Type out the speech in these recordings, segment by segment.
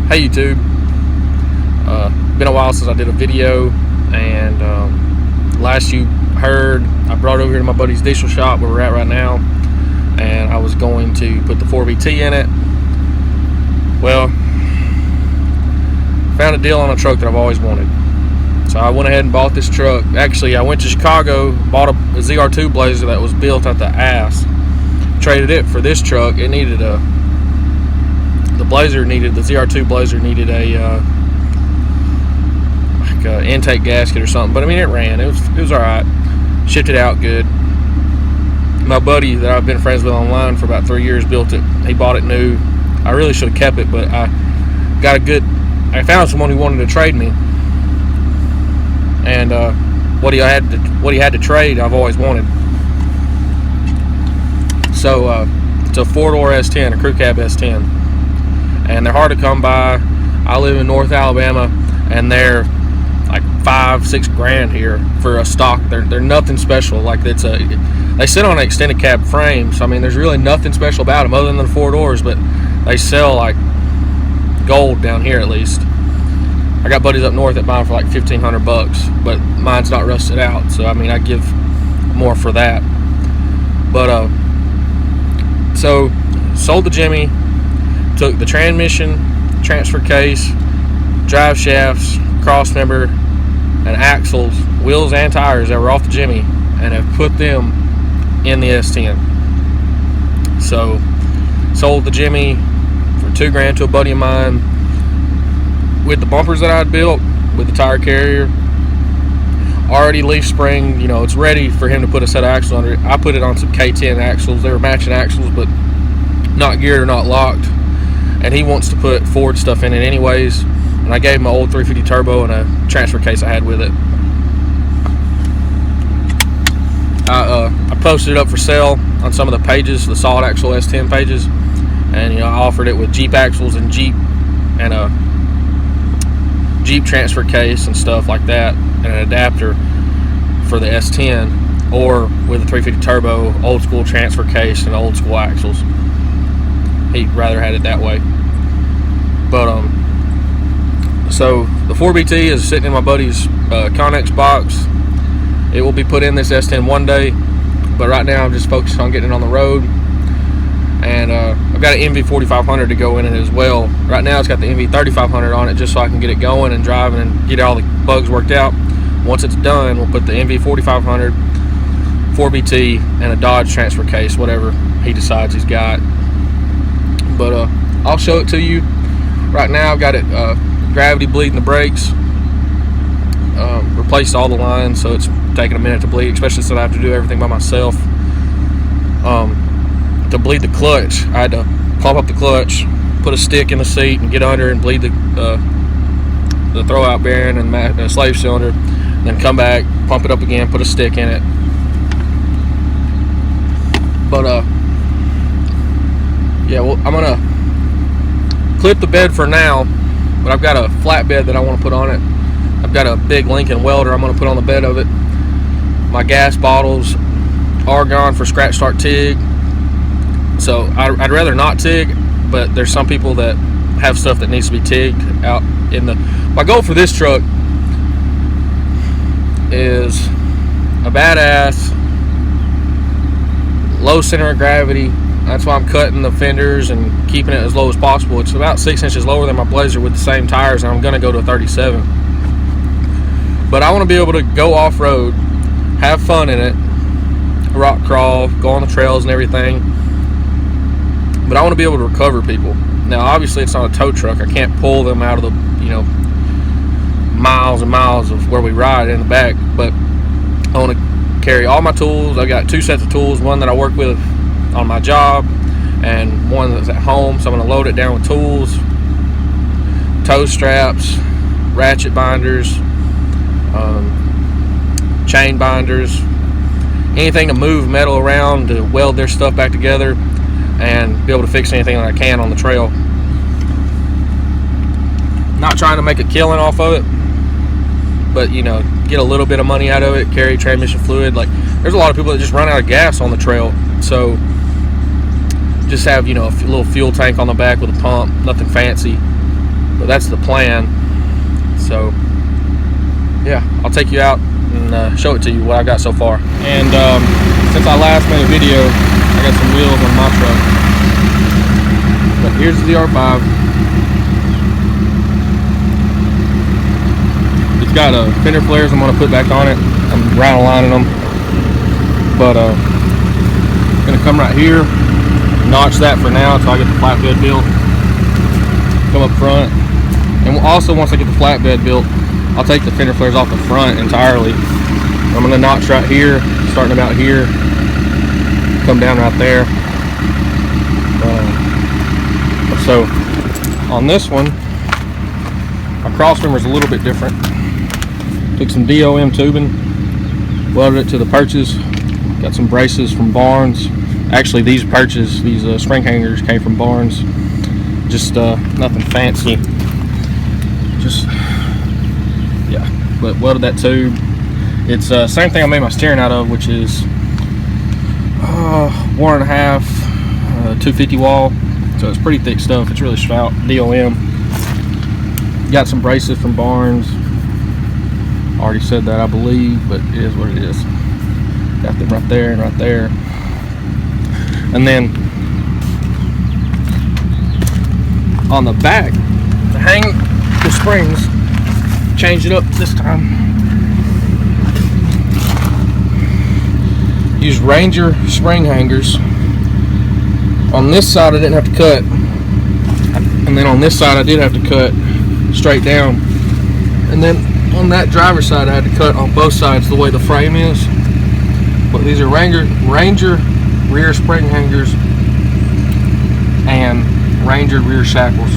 Hey YouTube, been a while since I did a video, and last you heard, I brought it over here to my buddy's diesel shop where we're at right now, and I was going to put the 4BT in it. Well, found a deal on a truck that I've always wanted, so I went ahead and bought this truck. Actually, I went to Chicago, bought a ZR2 Blazer that was built at the ass, traded it for this truck. It needed a the ZR2 Blazer needed a like a intake gasket or something, but I mean it ran. It was all right. Shipped it out good. My buddy that I've been friends with online for about 3 years built it. He bought it new. I really should have kept it, but I found someone who wanted to trade me, and what he had to trade I've always wanted. So it's a 4-door S10, a crew cab S10. And they're hard to come by. I live in North Alabama, and they're like $5-6 grand here for a stock. They're nothing special. Like they sit on an extended cab frame, so I mean there's really nothing special about them other than the 4 doors. But they sell like gold down here at least. I got buddies up north that buy them for like $1,500, but mine's not rusted out, so I mean I give more for that. But so sold the Jimmy. Took the transmission, transfer case, drive shafts, cross member, and axles, wheels and tires that were off the Jimmy, and have put them in the S10. So sold the Jimmy for $2 grand to a buddy of mine with the bumpers that I had built, with the tire carrier already leaf spring. You know, it's ready for him to put a set of axles under it. I put it on some K10 axles. They were matching axles, but not geared or not locked. And he wants to put Ford stuff in it anyways, and I gave him my old 350 turbo and a transfer case I had with it. I posted it up for sale on some of the pages, the solid axle S10 pages, and you know I offered it with Jeep axles and Jeep and a Jeep transfer case and stuff like that, and an adapter for the S10, or with a 350 turbo, old school transfer case and old school axles. He'd rather had it that way. But so the 4BT is sitting in my buddy's Connex box. It will be put in this S10 one day, but right now I'm just focused on getting it on the road. And I've got an MV 4500 to go in it as well. Right now it's got the MV 3500 on it, just so I can get it going and driving and get all the bugs worked out. Once it's done, we'll put the MV 4500, 4BT, and a Dodge transfer case, whatever he decides he's got. But I'll show it to you. Right now I've got it gravity bleeding the brakes, replaced all the lines, so it's taking a minute to bleed, especially since I have to do everything by myself. To bleed the clutch, I had to pump up the clutch, put a stick in the seat and get under and bleed the throwout bearing and the slave cylinder, and then come back, pump it up again, put a stick in it. But yeah, well, I'm gonna clip the bed for now, but I've got a flat bed that I want to put on it. I've got a big Lincoln welder I'm gonna put on the bed of it. My gas bottles are gone for scratch start TIG, so I'd rather not TIG, but there's some people that have stuff that needs to be TIGged out in the. My goal for this truck is a badass low center of gravity. That's why I'm cutting the fenders and keeping it as low as possible. It's about 6 inches lower than my Blazer with the same tires, and I'm going to go to 37. But I want to be able to go off-road, have fun in it, rock crawl, go on the trails and everything. But I want to be able to recover people. Now, obviously, it's not a tow truck. I can't pull them out of the, you know, miles and miles of where we ride in the back. But I want to carry all my tools. I got 2 sets of tools, one that I work with on my job and one that's at home, so I'm going to load it down with tools, tow straps, ratchet binders, chain binders, anything to move metal around to weld their stuff back together and be able to fix anything that I can on the trail. Not trying to make a killing off of it, but you know, get a little bit of money out of it, carry transmission fluid. Like, there's a lot of people that just run out of gas on the trail, so just have, you know, a little fuel tank on the back with a pump, nothing fancy. but that's the plan. So yeah, I'll take you out and show it to you what I got so far. And since I last made a video, I got some wheels on my truck. But here's the R5. It's got fender flares I'm going to put back on it. I'm round lining them. But I'm going to come right here, notch that for now until I get the flatbed built. Come up front. And also once I get the flatbed built, I'll take the fender flares off the front entirely. I'm going to notch right here, starting about here, come down right there. So on this one, my cross member is a little bit different. Took some DOM tubing, welded it to the perches, got some braces from Barnes. Actually, these perches, these spring hangers came from Barnes. Just nothing fancy. Just, yeah, but welded that tube. It's same thing I made my steering out of, which is 1.5 250 wall. So it's pretty thick stuff. It's really stout DOM. Got some braces from Barnes. Already said that, I believe, but it is what it is. Got them right there and right there. And then on the back to hang the springs, changed it up this time. Use Ranger spring hangers. On this side I didn't have to cut, and then on this side I did have to cut straight down, and then on that driver's side I had to cut on both sides the way the frame is. But these are Ranger rear spring hangers and Ranger rear shackles.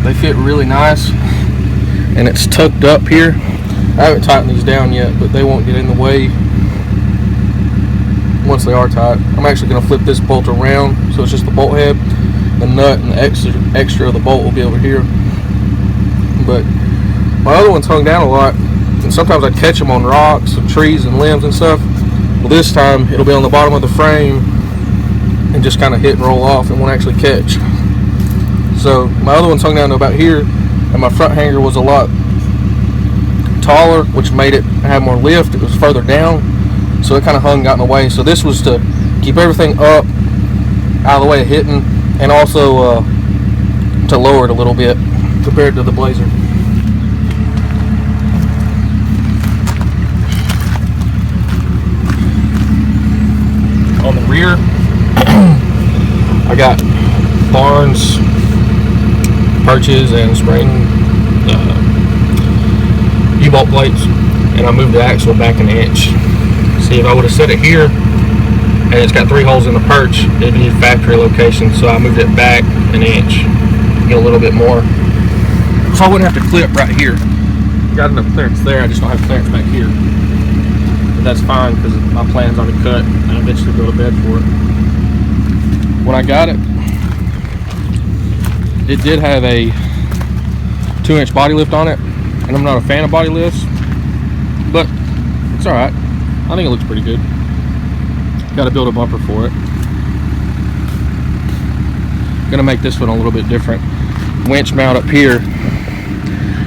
They fit really nice, and it's tucked up here. I haven't tightened these down yet, but they won't get in the way once they are tight. I'm actually going to flip this bolt around so it's just the bolt head. The nut and the extra of the bolt will be over here. But my other one's hung down a lot, and sometimes I catch them on rocks and trees and limbs and stuff. Well, this time it'll be on the bottom of the frame and just kind of hit and roll off and won't actually catch. So my other one's hung down to about here, and my front hanger was a lot taller, which made it have more lift. It was further down, so it kind of hung, got in the way. So this was to keep everything up, out of the way of hitting, and also to lower it a little bit compared to the Blazer. On the rear, I got Barnes perches and spring U-bolt plates, and I moved the axle back an inch. See, if I would have set it here and it's got 3 holes in the perch, it'd be factory location, so I moved it back an inch, get a little bit more, so I wouldn't have to clip right here. Got enough clearance there, I just don't have clearance back here. But that's fine because my plan's already cut and I eventually build a bed for it. When I got it, it did have a 2-inch body lift on it, and I'm not a fan of body lifts, but it's alright. I think it looks pretty good. Got to build a bumper for it. Gonna make this one a little bit different. Winch mount up here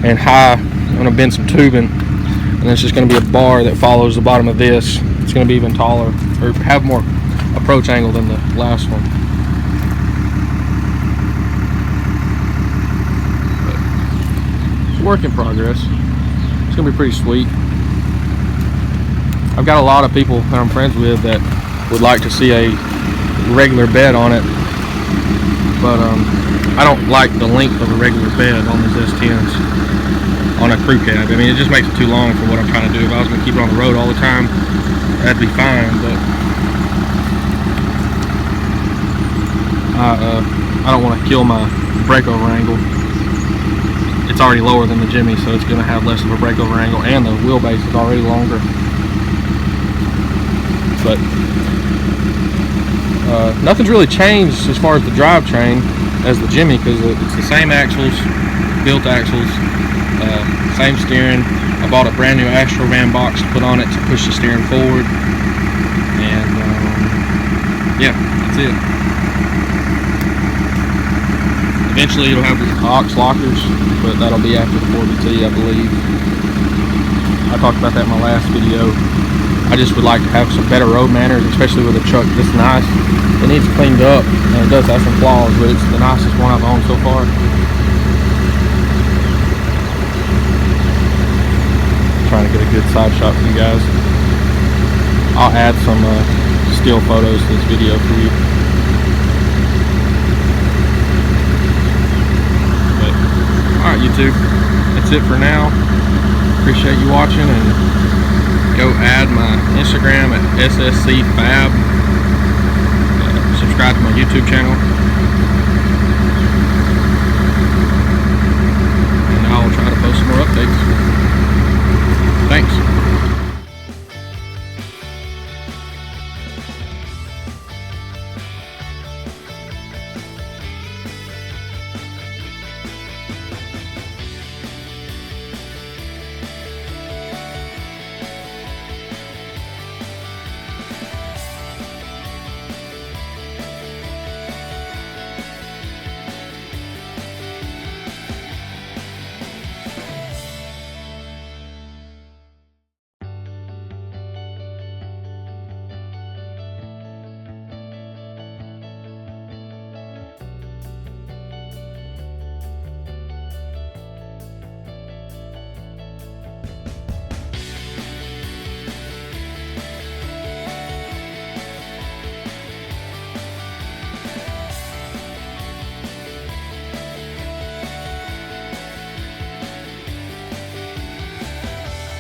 and high. I'm gonna bend some tubing, and it's just gonna be a bar that follows the bottom of this. It's gonna be even taller, or have more approach angle than the last one. But it's a work in progress. It's gonna be pretty sweet. I've got a lot of people that I'm friends with that would like to see a regular bed on it, but I don't like the length of a regular bed on these S10s on a crew cab. I mean, it just makes it too long for what I'm trying to do. If I was going to keep it on the road all the time, that'd be fine, but I don't want to kill my breakover angle. It's already lower than the Jimmy, so it's going to have less of a breakover angle, and the wheelbase is already longer. But nothing's really changed as far as the drivetrain as the Jimmy, because it's the same axles, built axles, same steering. I bought a brand new Astro van box to put on it to push the steering forward, and yeah, that's it. Eventually it'll have Aussie Lockers, but that'll be after the 40T, I believe. I talked about that in my last video. I just would like to have some better road manners, especially with a truck this nice. It needs cleaned up, and it does have some flaws, but it's the nicest one I've owned so far. Trying to get a good side shot for you guys. I'll add some still photos to this video for you. But, alright YouTube, that's it for now. Appreciate you watching, and go add my Instagram at sscfab. Subscribe to my YouTube channel.